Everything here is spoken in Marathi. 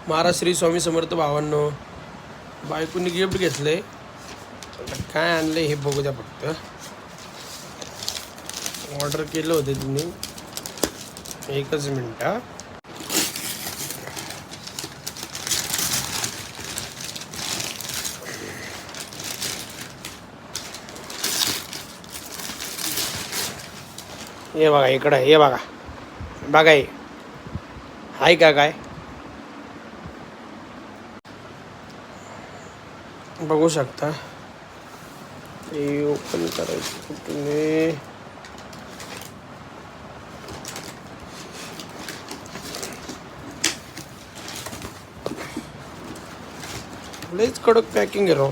महाराज श्री स्वामी समर्थ भावांनो, बायकोनी गिफ्ट घेतलंय. काय आणलंय हे बघू द्या फक्त. ऑर्डर केलं होतं तुम्ही, एकच मिनटं. हे बघा इकडं, हे बघा बघा, हे हाय का काय बघू शकता. ते ओपन करायचं तुम्ही. लईच कडक पॅकिंग आहे राव.